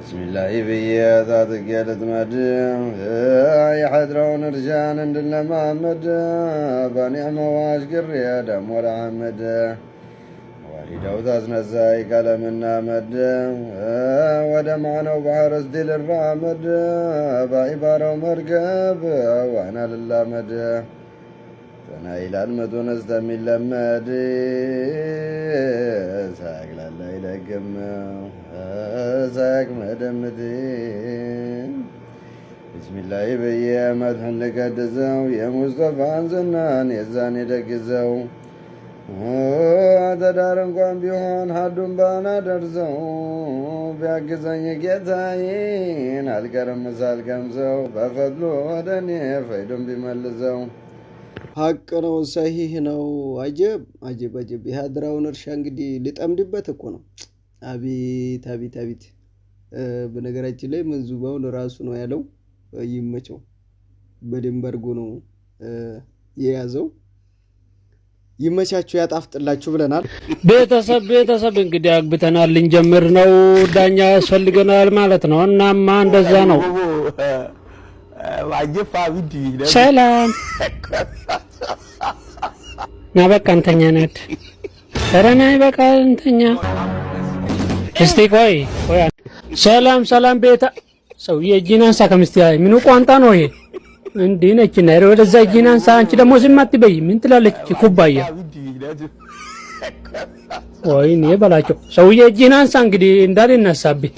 بسم الله بيات قالت مدم يحضرون رجال عندنا محمد بنعم واشقر يا دم ولا عمد والدو تزنزاي كلامنا مد ودمعنا وبحر ازدل الرامد بعبارة ومرقب وانا للامد فانا الى المدن ازدمي اللمد ساقل الليل قم زاك مدمدين بسم الله بيا مدح لقدزو يا مصطفى زنان يزاني دقزو تدار እንኳን ቢሆን ሀዱን ባና ደርዘው ቢያግዘኝ ጌታዬን አልቀርም ሳልቀምሰው በፈድሎ ወደ እኔ ፈይዱን ቢመልሰው ሀቅ ነው ሰሂህ ነው አጀብ አጀብ አጀብ የሀድራውን እርሻ እንግዲህ ልጠምድበት እኮ ነው አቤት አቤት አቤት በነገራችን ላይ መንዙባውን ራሱ ነው ያለው ይመቸው በደንብ አድርጎ ነው የያዘው ይመቻችሁ ያጣፍጥላችሁ ብለናል ቤተሰብ እንግዲህ አግብተናል ልንጀምር ነው ዳኛ ያስፈልገናል ማለት ነው እናማ እንደዛ ነው ሰላም ናበቃ እንተኛ ነድ ተረናይ በቃ እንተኛ እስቲ ቆይ ሰላም ቤታ ሰውዬ እጅናንሳ ከምስቲያይ ምኑ ቋንጣ ነው ይሄ እንዴ ነች እና ወደዛ እጅናንሳ አንቺ ደግሞ ዝም አትበይ ምን ትላለች ኩባያ ወይኔ በላቸው ሰውዬ እጅናንሳ እንግዲህ እንዳልነሳብኝ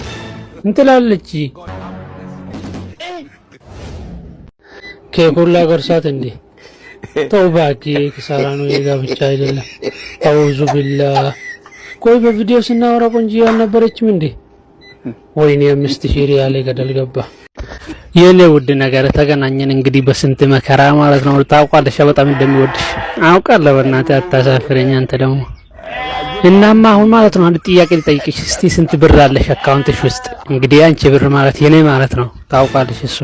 ምን ትላለች ከሁላ ገርሳት እንዴ ተውባኪ ከሳራ ነው የጋብቻ አይደለም አውዙ ቢላህ ቆይ በቪዲዮ ስናወራ ቆንጆ ያልነበረችም እንዴ ወይኔ 5000 ሪያል ገደል ገባ የኔ ውድ ነገር ተገናኘን እንግዲህ በስንት መከራ ማለት ነው ታውቃለሽ በጣም እንደሚወድሽ አውቃለሁ በእናትህ አታሳፍረኝ አንተ ደግሞ እናማ አሁን ማለት ነው አንድ ጥያቄ ልጠይቅሽ እስቲ ስንት ብር አለሽ አካውንትሽ ውስጥ እንግዲህ አንቺ ብር ማለት የኔ ማለት ነው ታውቃለሽ እሱ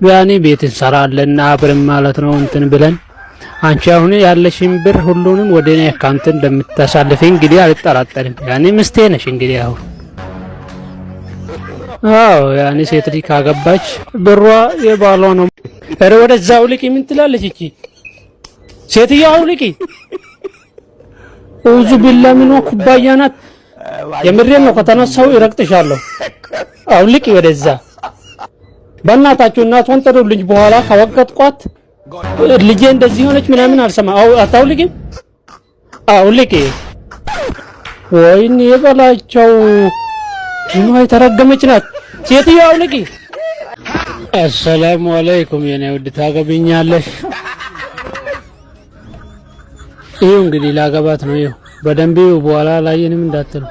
ያኔ ቤት እንሰራለን አብረን ማለት ነው እንትን ብለን አንቺ አሁን ያለሽን ብር ሁሉንም ወደ እኔ አካውንት እንደምታሳልፊ እንግዲህ አልጠራጠርም ያኔ ምስቴ ነሽ እንግዲህ አሁን ያኔ ሴት ልጅ ካገባች ብሯ የባሏ ነው ኧረ ወደዛው ልቂ ምን ትላለች እቺ ሴትየው ልቂ ኡዙ ቢላህ ምን ኩባያ ናት የምሬን ነው ከተነሳው ይረቅጥሻለሁ አሁን ልቂ ወደዛ በእናታችሁ እናቷን ጥሩልኝ በኋላ ካወቀጥቋት ልጄ እንደዚህ ሆነች ምናምን አልሰማ አታውልቂም አውልቂ ወይኔ በላቸው ምን ተረገመች ናት ሴትዮ አውልቂ አሰላሙ አለይኩም የኔ ውድ ታገቢኛለሽ ይሄው እንግዲህ ላገባት ነው ይሄው በደንብ በኋላ ላየንም እንዳትሉ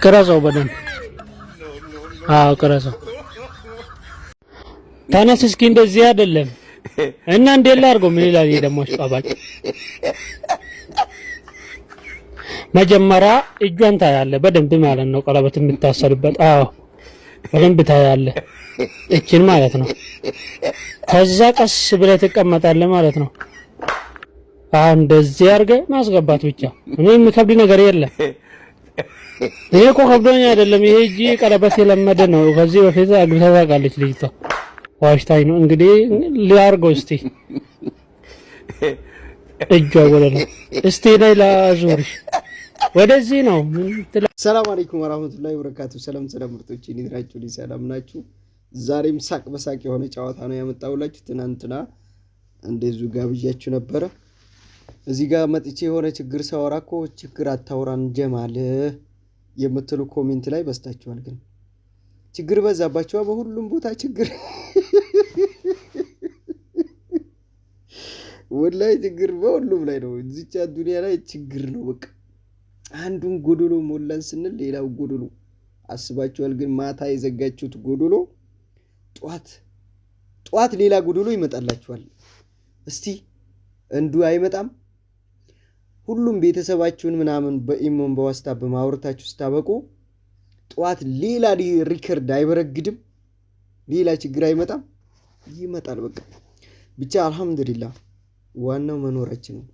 ቅረጸው በደንብ ቅረጸው ታነስ እስኪ እንደዚህ አይደለም እና እንዴት ላድርገው ምን ይላል ይሄ ደግሞ አሽቃባጭ መጀመሪያ እጇን ታያለህ በደንብ ማለት ነው ቀለበት የምታሰርበት በደንብ ታያለህ እቺን ማለት ነው ከዛ ቀስ ብለህ ትቀመጣለህ ማለት ነው እንደዚህ አድርገህ ማስገባት ብቻ ምንም የሚከብድ ነገር የለም ይሄ እኮ ከብዶኝ አይደለም ይሄ እጂ ቀለበት የለመደ ነው ከዚህ በፊት አግብታ ታውቃለች ልጅቷ ዋሽታይ ነው እንግዲህ ሊያርገው እስቲ እጇ ወለለ እስቲ ላይ ላዙርሽ ወደዚህ ነው ሰላም አለይኩም ወራህመቱላሂ ወበረካቱ ሰላም ምርጦች እንዴራችሁ ሰላም ናችሁ ዛሬም ሳቅ በሳቅ የሆነ ጨዋታ ነው ያመጣውላችሁ ትናንትና እንደዚሁ ጋብዣችሁ ነበር እዚህ ጋር መጥቼ የሆነ ችግር ሳወራኮ ችግር አታውራን ጀማል የምትሉ ኮሜንት ላይ በስታችኋል ግን ችግር በዛባችሁ በሁሉም ቦታ ችግር ወላሂ ችግር በሁሉም ላይ ነው እዚች ዱንያ ላይ ችግር ነው በቃ አንዱን ጎዶሎ ሞላን ስንል ሌላው ጎዶሎ አስባችኋል ግን ማታ የዘጋችሁት ጎዶሎ ጧት ሌላ ጎዶሎ ይመጣላችኋል እስቲ እንዱ አይመጣም ሁሉም ቤተሰባችሁን ምናምን በኢሞን በዋስታብ በማውራታችሁ ስታበቁ ጧት ሌላ ሪከርድ አይበረግድም ሌላ ችግር አይመጣም ይመጣል በቃ ብቻ አልহামዱሊላህ ዋናው መኖራችን ነው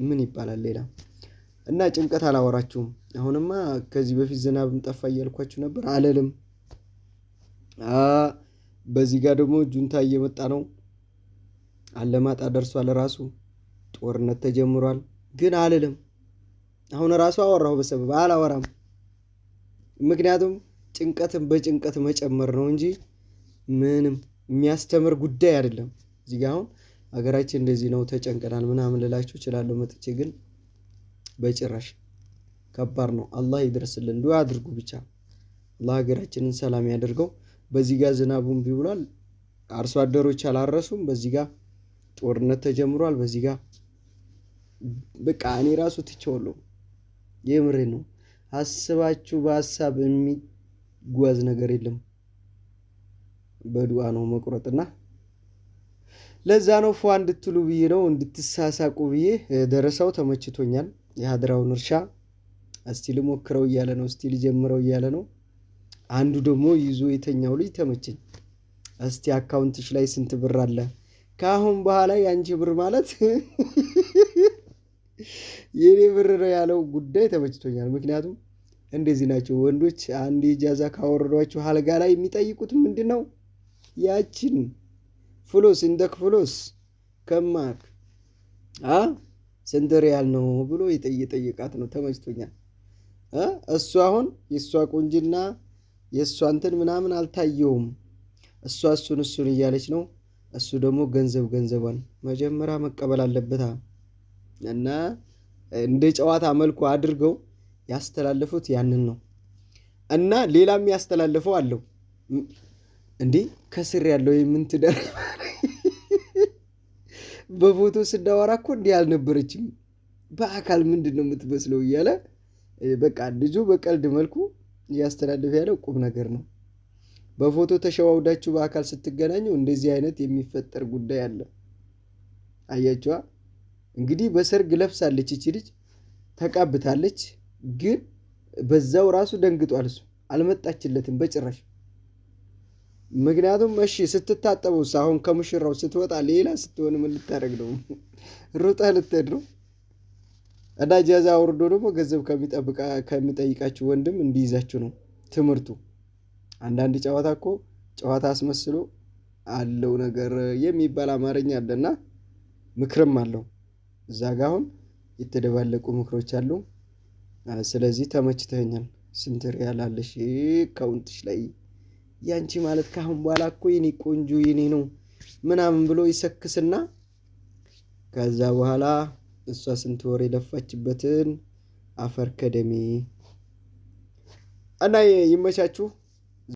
ምን ይባላል ሌላ እና ጭንቀት አላወራችሁም። አሁንማ ከዚህ በፊት ዝናብም ጠፋ እያልኳችሁ ነበር አለልም። በዚህ ጋር ደግሞ ጁንታ እየመጣ ነው። አለማጣ ደርሷል። ራሱ ጦርነት ተጀምሯል። ግን አልልም። አሁን ራሱ አወራሁ በሰበብ አላወራም። ምክንያቱም ጭንቀትን በጭንቀት መጨመር ነው እንጂ ምንም የሚያስተምር ጉዳይ አይደለም። እዚህ ጋር አሁን ሀገራችን እንደዚህ ነው ተጨንቀናል ምናምን ልላችሁ እችላለሁ መጥቼ፣ ግን በጭራሽ ከባድ ነው። አላህ ይድረስልን። ዱዓ አድርጉ ብቻ አላህ ሀገራችንን ሰላም ያደርገው። በዚህ ጋር ዝናቡም ቢውሏል፣ አርሶ አደሮች አላረሱም። በዚህ ጋር ጦርነት ተጀምሯል። በዚህ ጋር በቃ እኔ ራሱ ትቼዋለሁ። የምሬ ነው። አስባችሁ በሀሳብ የሚጓዝ ነገር የለም። በዱዓ ነው መቁረጥና ለዛ ነው ፏ እንድትሉ ብዬ ነው፣ እንድትሳሳቁ ብዬ። ደረሳው ተመችቶኛል። የሀድራውን እርሻ እስቲ ልሞክረው እያለ ነው፣ እስቲ ልጀምረው እያለ ነው። አንዱ ደግሞ ይዞ የተኛው ልጅ ተመቸኝ። እስቲ አካውንትሽ ላይ ስንት ብር አለ? ከአሁን በኋላ የአንቺ ብር ማለት የኔ ብር ነው ያለው ጉዳይ ተመችቶኛል። ምክንያቱም እንደዚህ ናቸው ወንዶች። አንድ ኢጃዛ ካወረዷቸው አልጋ ላይ የሚጠይቁት ምንድን ነው? ያችን ፍሎስ እንደክ ፍሎስ ከማክ ስንት ሪያል ነው ብሎ የጠየቃት ነው። ተመችቶኛል። እሱ አሁን የእሷ ቁንጅና የእሷ እንትን ምናምን አልታየውም። እሷ እሱን እያለች ነው። እሱ ደግሞ ገንዘቧን መጀመሪያ መቀበል አለበታ። እና እንደ ጨዋታ መልኩ አድርገው ያስተላለፉት ያንን ነው። እና ሌላም ያስተላለፈው አለው እንዴ ከስር ያለው የምንትደር በፎቶ ስናወራ እኮ እንዲህ አልነበረችም፣ በአካል ምንድን ነው የምትመስለው እያለ በቃ ልጁ በቀልድ መልኩ እያስተላለፈ ያለው ቁም ነገር ነው። በፎቶ ተሸዋውዳችሁ በአካል ስትገናኙ እንደዚህ አይነት የሚፈጠር ጉዳይ አለ። አያችዋ እንግዲህ በሰርግ ለብሳለች እቺ ልጅ ተቃብታለች። ግን በዛው ራሱ ደንግጧል። እሱ አልመጣችለትም በጭራሽ። ምክንያቱም እሺ ስትታጠበው አሁን ከሙሽራው ስትወጣ ሌላ ስትሆን ምን ልታደርግ ነው? ሩጣ ልትሄድ ነው። እና ጃዛ አውርዶ ደግሞ ገንዘብ ከሚጠይቃችሁ ወንድም እንዲይዛችሁ ነው ትምህርቱ። አንዳንድ ጨዋታ እኮ ጨዋታ አስመስሎ አለው ነገር የሚባል አማርኛ አለና ምክርም አለው እዛ ጋ። አሁን የተደባለቁ ምክሮች አሉ። ስለዚህ ተመችተኛል። ስንት ሪያል አለሽ አካውንትሽ ላይ? ያንቺ ማለት ካሁን በኋላ እኮ የኔ ቆንጆ የኔ ነው ምናምን ብሎ ይሰክስና ከዛ በኋላ እሷ ስንት ወር የለፋችበትን አፈር ከደሜ። እና ይመቻችሁ።